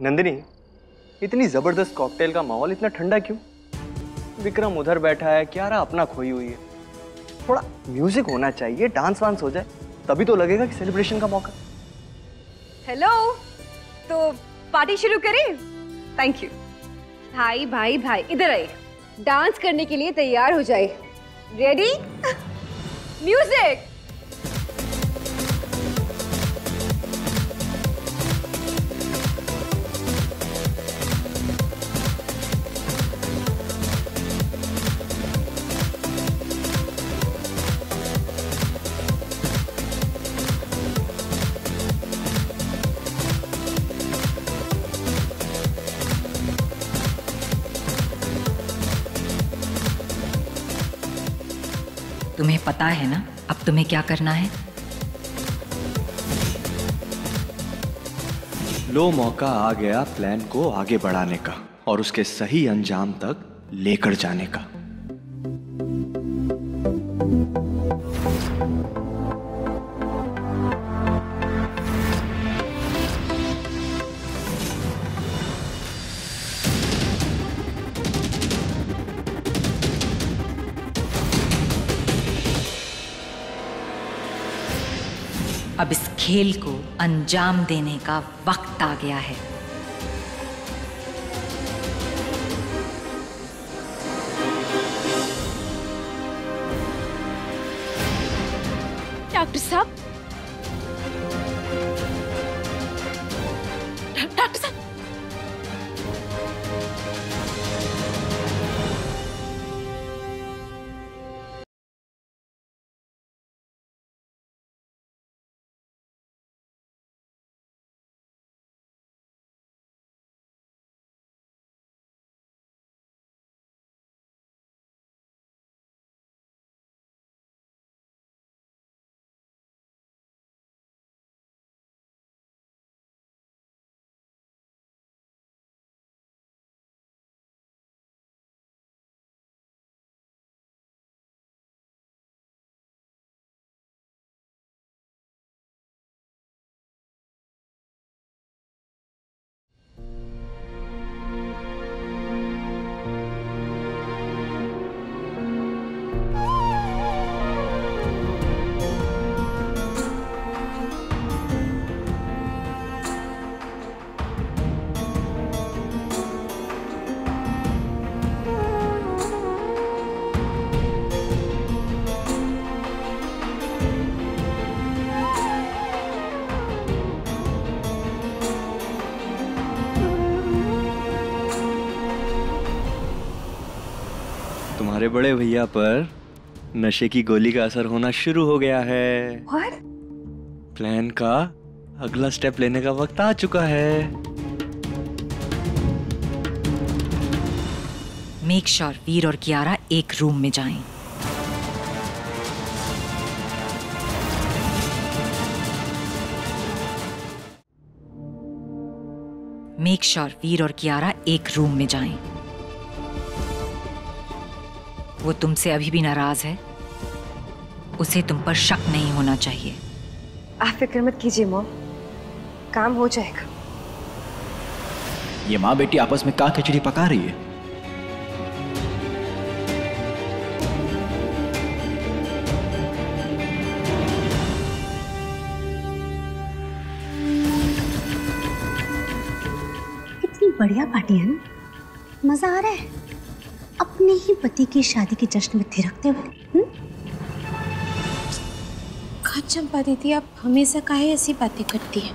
नंदिनी, इतनी जबरदस्त कॉकटेल का माहौल इतना ठंडा क्यों? विक्रम उधर बैठा है, कियारा अपना खोई हुई है। थोड़ा म्यूजिक होना चाहिए, डांस वांस हो जाए, तभी तो लगेगा कि सेलिब्रेशन का मौका। हेलो, तो पार्टी शुरू करें? Thank you. भाई भाई भाई इधर आइए, डांस करने के लिए तैयार हो जाए। रेडी? म्यूजिक। तुम्हें पता है ना अब तुम्हें क्या करना है? लो, मौका आ गया प्लान को आगे बढ़ाने का और उसके सही अंजाम तक लेकर जाने का। अब इस खेल को अंजाम देने का वक्त आ गया है। डॉक्टर साहब, डॉक्टर साहब, तुम्हारे बड़े भैया पर नशे की गोली का असर होना शुरू हो गया है। What? प्लान का अगला स्टेप लेने का वक्त आ चुका है। मेक श्योर वीर और कियारा एक रूम में जाएं। मेक श्योर वीर और कियारा एक रूम में जाएं। वो तुमसे अभी भी नाराज है, उसे तुम पर शक नहीं होना चाहिए। आप फिक्र मत कीजिए मॉम, काम हो जाएगा। ये माँ बेटी आपस में क्या खिचड़ी पका रही है? कितनी बढ़िया पार्टी है ना, मजा आ रहा है अपने ही पति की शादी के जश्न में थिरकते हुए। चंपा दीदी, आप हमेशा काहे ऐसी बातें करती हैं?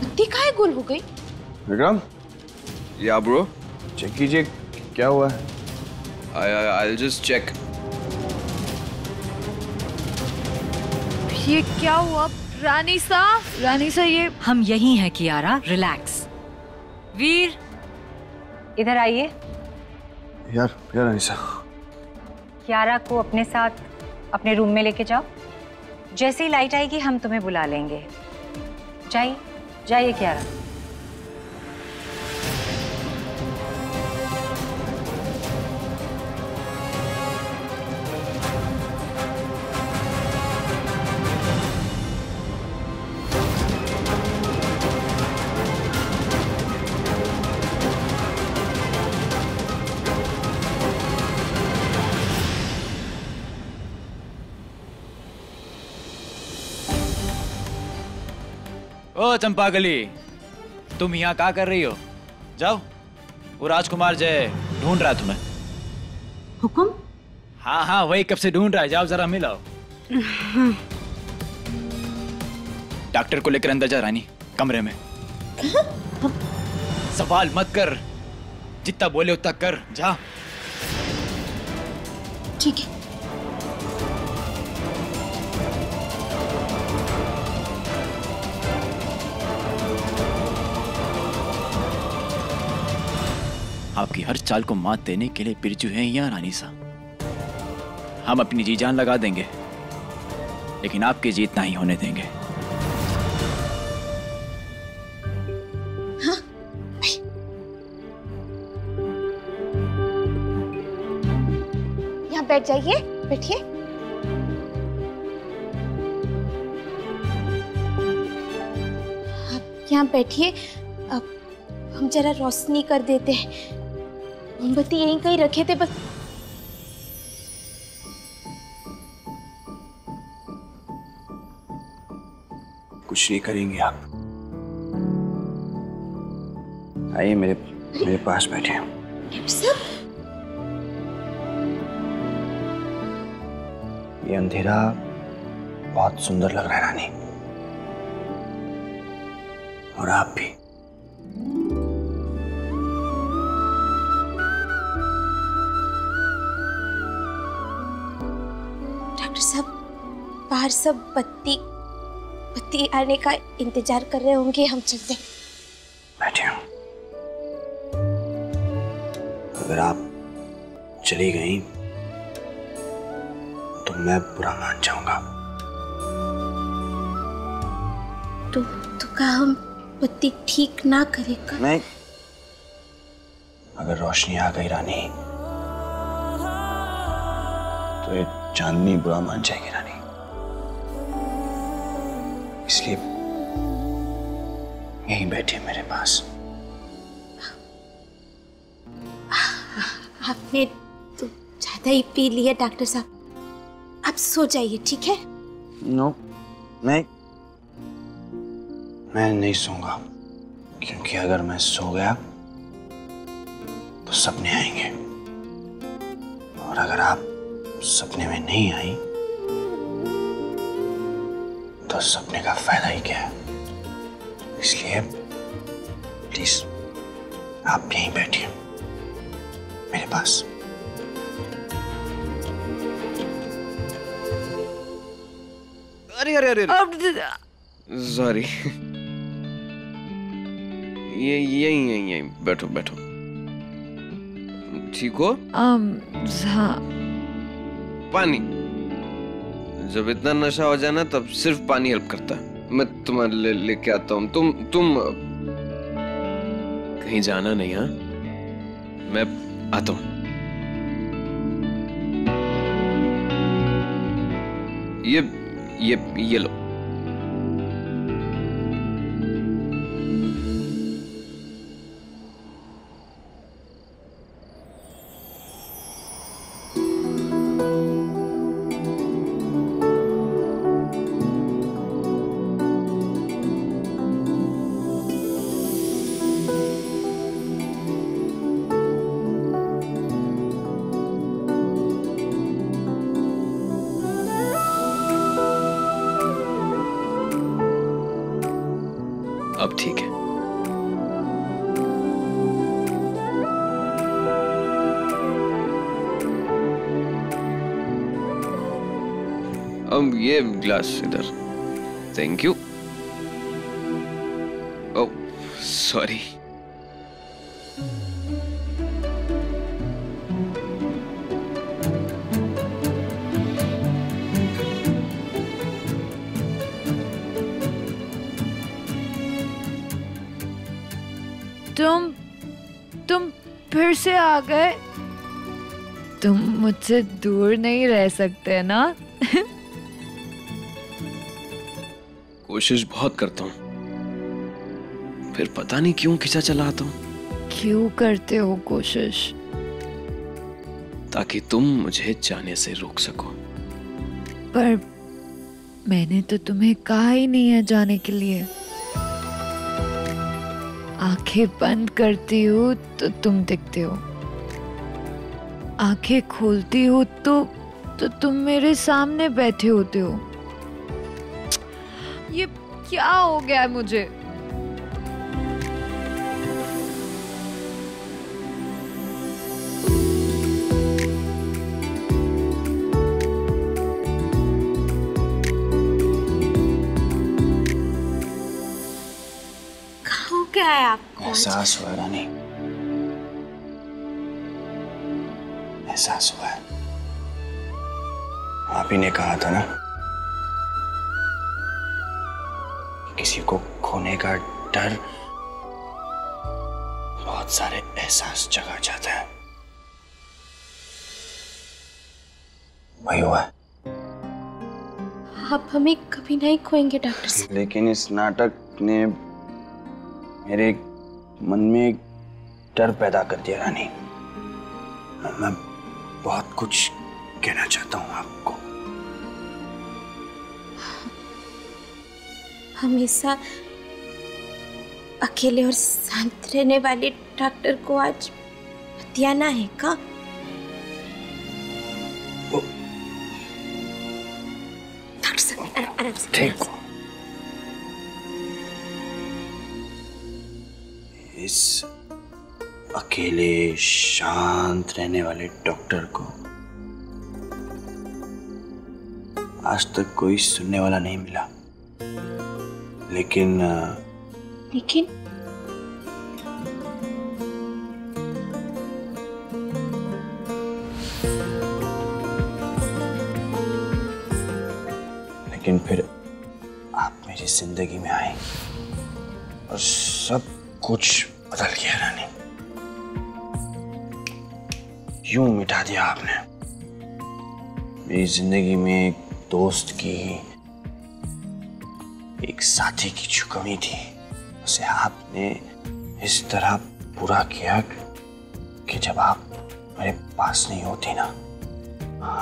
बत्ती काहे गुल हो गई? विक्रम, या ब्रो, चेक कीजिए क्या हुआ है। I'll just check. ये क्या हुआ? रानी सा ये हम यही हैं कियारा, रिलैक्स। वीर इधर आइए। यार अनीसा, कियारा को अपने साथ अपने रूम में लेके जाओ। जैसे ही लाइट आएगी हम तुम्हें बुला लेंगे। जाइए जाइए कियारा। चंपाकली, तुम यहाँ क्या कर रही हो? जाओ, वो राजकुमार जय ढूंढ रहा है तुम्हें। हुक्म? हाँ हाँ, वही कब से ढूंढ रहा है, जाओ जरा मिलाओ। डॉक्टर को लेकर अंदर जा रानी, कमरे में। सवाल मत कर, जितना बोले उतना कर, जा। ठीक है। आपकी हर चाल को मात देने के लिए बिरजू हैं यहाँ रानी सा। हम अपनी जी जान लगा देंगे, लेकिन आपकी जीत नहीं होने देंगे। हाँ? यहाँ बैठ जाइए, बैठिए। आप यहाँ बैठिए। अब हम जरा रोशनी कर देते हैं। मोमबत्ती यहीं कहीं रखे थे बस। कुछ नहीं करेंगे आप। आइए मेरे पास बैठे। सब ये अंधेरा बहुत सुंदर लग रहा है रानी, और आप भी। डॉक्टर साहब, बाहर सब बत्ती आने का इंतजार कर रहे होंगे, हम चलते हैं। बैठे हो। अगर आप चली गई तो मैं बुरा मान जाऊंगा। तो कहा हम बत्ती ठीक ना करेगा? नहीं, अगर रोशनी आ गई रानी तो ये चांदनी बुरा मान जाएगी रानी। इसलिए यहीं बैठे मेरे पास। आपने तो ज्यादा ही पी लिया डॉक्टर साहब, आप सो जाइए, ठीक है? नो, मैं नहीं सोऊंगा, क्योंकि अगर मैं सो गया तो सपने आएंगे, और अगर आप सपने में नहीं आई तो सपने का फायदा ही क्या है। इसलिए प्लीज आप यहीं बैठिए मेरे पास। अरे सॉरी। यहीं बैठो। ठीक हो? हाँ। पानी, जब इतना नशा हो जाए ना तब सिर्फ पानी हेल्प करता है। मैं तुम्हारे लिए लेके आता हूँ। तुम कहीं जाना नहीं, हाँ? मैं आता हूँ। ये लो। अब ठीक है। अब ये ग्लास इधर। Thank you. Oh sorry. तुम फिर से आ गए। तुम मुझसे दूर नहीं रह सकते ना? कोशिश बहुत करता हूँ, फिर पता नहीं क्यों खिंचा चला आता हूँ। क्यों करते हो कोशिश? ताकि तुम मुझे जाने से रोक सको। पर मैंने तो तुम्हें कहा ही नहीं है जाने के लिए। आंखें बंद करती हूँ तो तुम दिखते हो, आंखें खोलती हूँ तो तुम मेरे सामने बैठे होते हो। ये क्या हो गया है मुझे? क्या है आपको? एहसास हुआ रानी, एहसास हुआ है। आप ही ने कहा था ना, किसी को खोने का डर बहुत सारे एहसास जगा जाता है। वही हुआ है। आप हमें कभी नहीं खोएंगे डॉक्टर साहब। लेकिन इस नाटक ने मेरे मन में एक डर पैदा कर दिया रानी। मैं बहुत कुछ कहना चाहता हूँ आपको। हमेशा अकेले और शांत रहने वाले डॉक्टर को आज बतियाना है का? डॉक्टर साहब आराम से। ठीक हो। इस अकेले शांत रहने वाले डॉक्टर को आज तक कोई सुनने वाला नहीं मिला, लेकिन फिर आप मेरी जिंदगी में आए और सब कुछ बदल गया रानी। यूं मिटा दिया आपने मेरी जिंदगी में एक दोस्त की, एक साथी की जो कमी थी, उसे आपने इस तरह पूरा किया कि जब आप मेरे पास नहीं होती ना,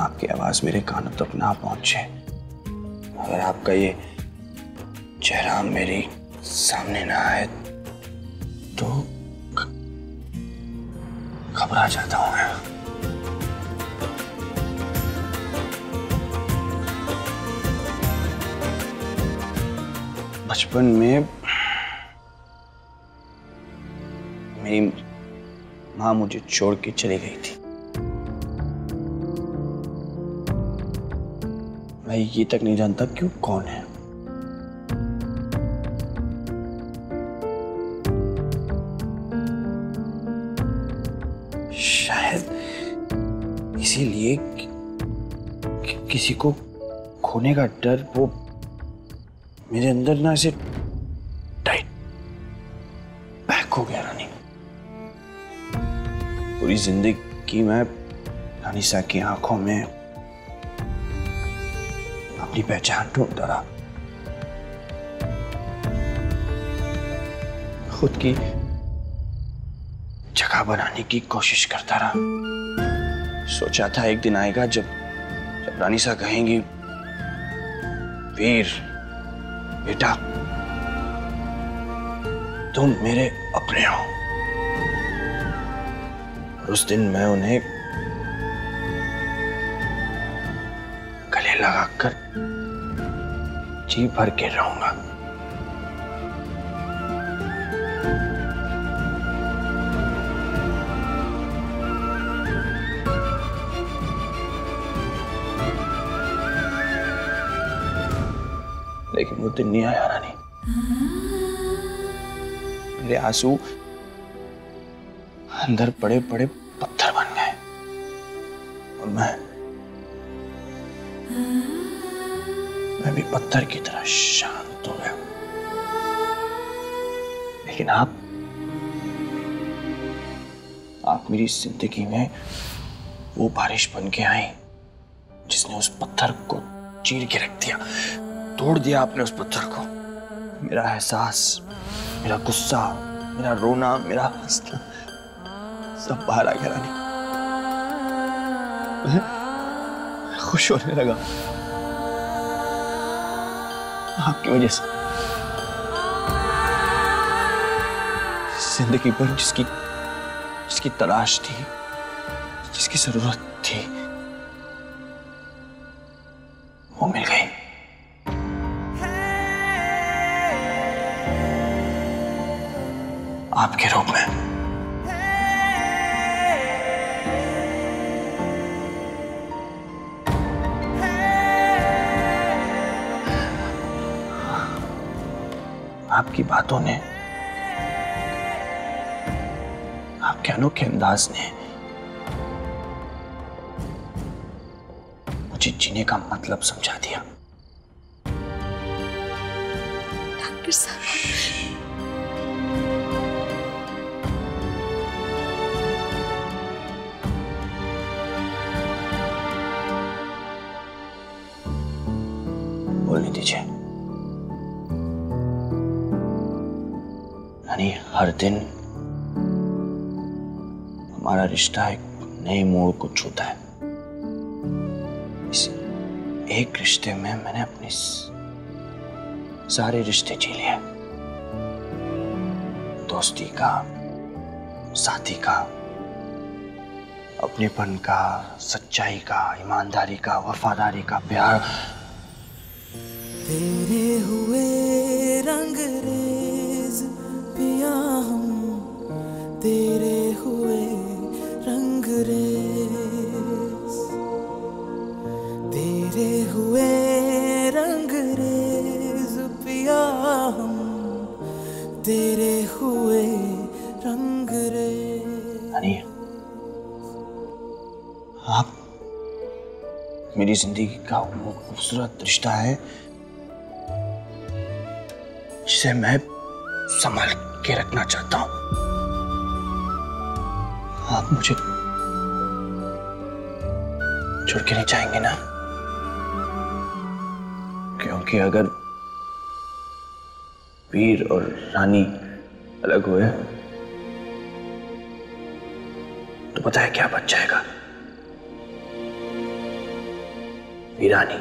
आपकी आवाज मेरे कानों तक ना पहुंचे। अगर आपका ये चेहरा मेरे सामने ना आए तो घबरा जाता हूं मैं। बचपन में मेरी माँ मुझे छोड़ के चली गई थी। मैं ये तक नहीं जानता कि वो कौन है। शायद इसीलिए किसी को खोने का डर वो मेरे अंदर ना ऐसे टाइट पैक हो गया रानी। पूरी जिंदगी मैं रानीसा की आंखों में अपनी पहचान ढूंढता रहा, खुद की जगह बनाने की कोशिश करता रहा। सोचा था एक दिन आएगा जब रानीसा कहेंगी, वीर बेटा तुम मेरे अपने हो, और उस दिन मैं उन्हें गले लगाकर जी भर के रहूंगा। लेकिन वो दिन नहीं आया रानी। मेरे आंसू अंदर बड़े बड़े पत्थर बन गए और मैं भी पत्थर की तरह शांत हो गया। लेकिन आप मेरी जिंदगी में वो बारिश बन के आई जिसने उस पत्थर को चीर के रख दिया, तोड़ दिया आपने उस पत्थर को। मेरा एहसास, मेरा गुस्सा, मेरा रोना, मेरा हंसना सब बाहर आ गया रानी। मैं खुश होने लगा आपकी वजह से। जिंदगी भर जिसकी जिसकी तलाश थी, जिसकी जरूरत थी, वो मिल गई। आपके रूप में। आपकी बातों ने, आपके अनोखे अंदाज ने मुझे जीने का मतलब समझा दिया। डॉक्टर साहब, बोलने दीजिए। यानी हर दिन हमारा रिश्ता एक नए मोड़ को छूता है। इस एक रिश्ते में मैंने अपने सारे रिश्ते जी लिए। दोस्ती का, साथी का, अपनेपन का, सच्चाई का, ईमानदारी का, वफादारी का, प्यार। तेरे हुए रंगरेज पिया हम, तेरे हुए रंगरेज, तेरे हुए रंगरेज पिया हम, तेरे हुए रंगरेज। यानी आप मेरी जिंदगी का वो खूबसूरत रिश्ता है जिसे मैं संभाल के रखना चाहता हूं। आप मुझे छोड़ के नहीं जाएंगे ना? क्योंकि अगर वीर और रानी अलग हुए तो पता है क्या बच जाएगा? वीरानी,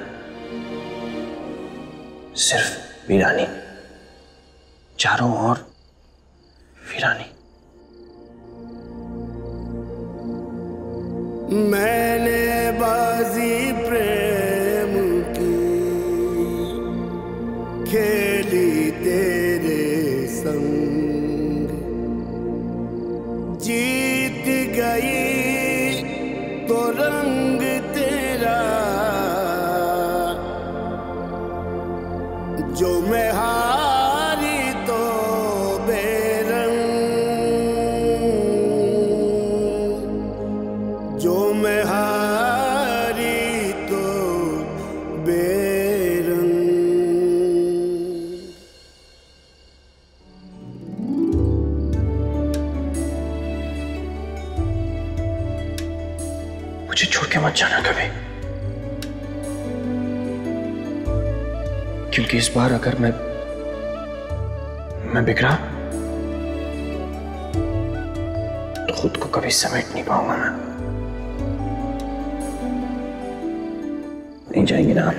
सिर्फ वीरानी, चारों ओर वीरानी। मैंने बाजी प्रेम की खेली तेरे संग, जीत गई तो रंग तेरा, जो मैं हारी तो बेरंग, जो मैं हारी तो बेरंग। मुझे छोड़ के मत जाना कभी, क्योंकि इस बार अगर मैं बिगड़ा तो खुद को कभी समेट नहीं पाऊंगा मैं। नहीं जाएंगे ना आप?